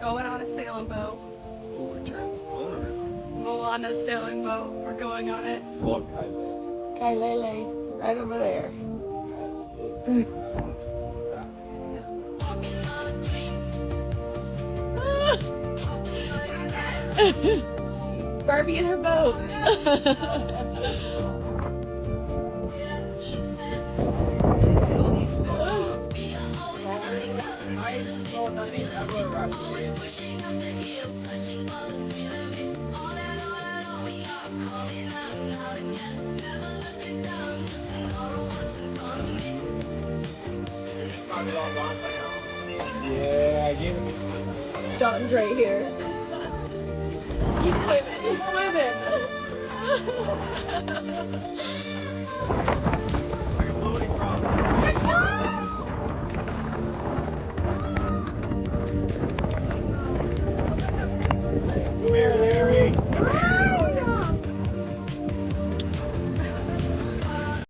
Going on a sailing boat. Oh, we're transforming. Moana sailing boat. We're going on it. What kind of? Kailele, right over there. Barbie in her boat. Yeah, I gave it. John's right here. He's swimming. He's swimming.